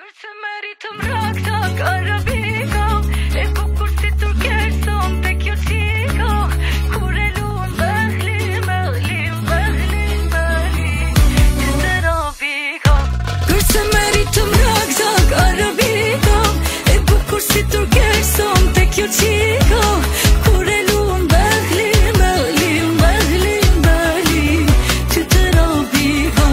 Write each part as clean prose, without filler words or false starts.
Meritëm raktak arabiko, e bukur si turkesh son te kjo qiko. Kur e lun Berlin, Berlin, Berlin, Berlin, ty të robiko. Kurse meritëm raktak arabiko, e bukur si turkesh son te kjo qiko. Kur e lun Berlin, Berlin, Berlin, Berlin, ty të robiko.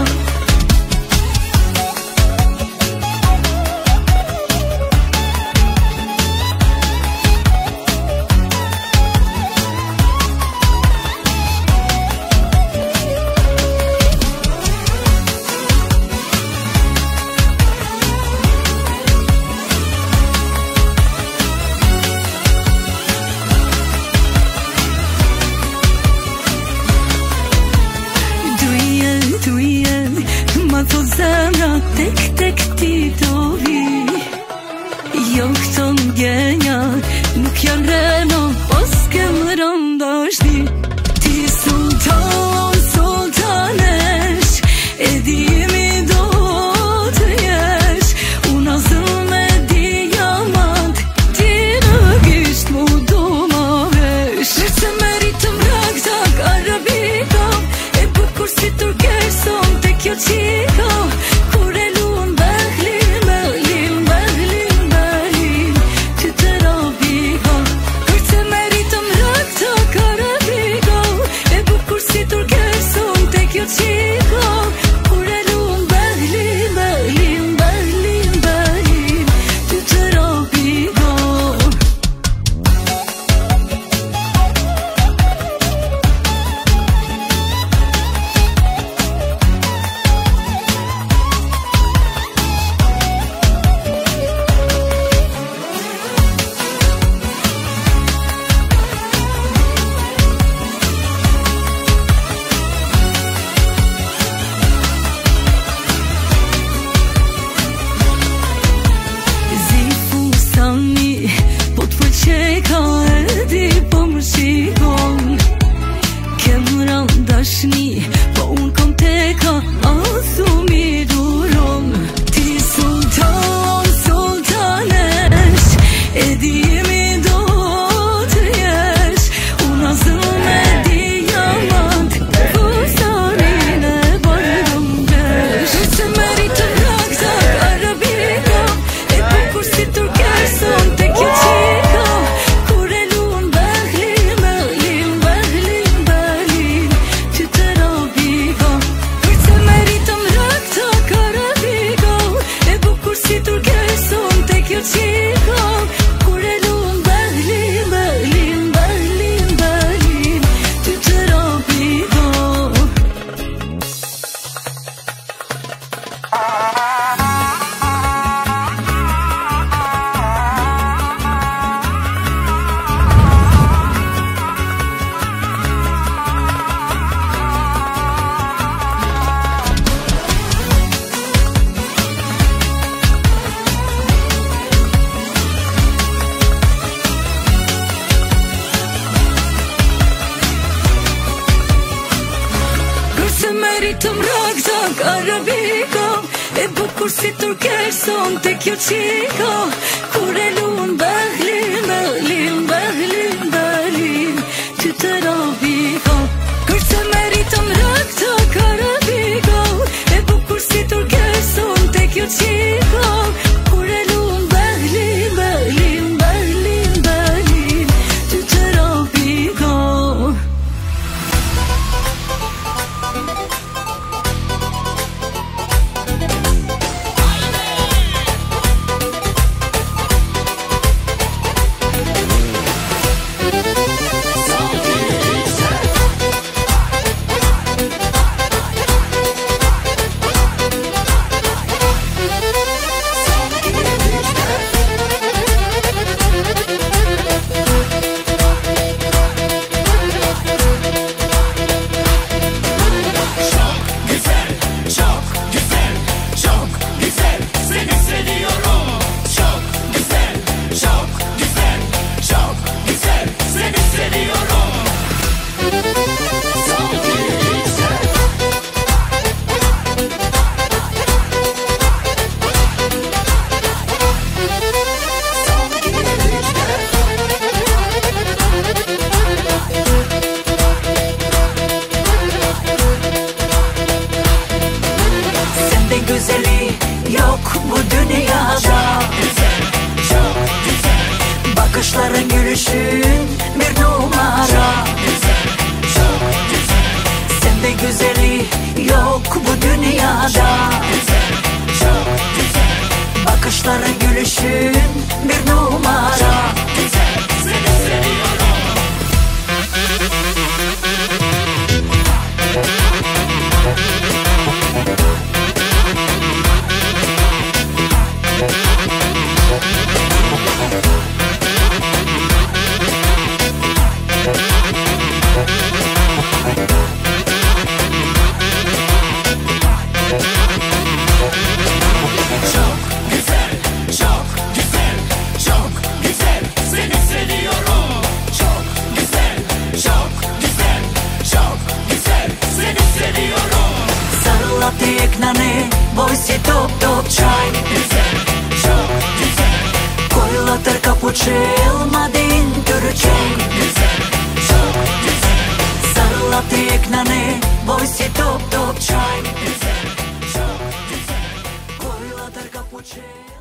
yok bu dünyada. Güzel, çok güzel. Bakışların, gülüşün bir numara. Güzel, seni seviyorum. Çok güzel, çok güzel, çok güzel, seni seviyorum. Çok güzel, çok güzel, çok güzel, seni seviyorum. Sarılati eknane, vojsi top top çay. Güzel, çok güzel, Koyulatır kapuçel, madin türçey. güzel, çok güzel, Sarılati eknane, vojsi top top çay. güzel, çok güzel. Koyulatır kapuçel.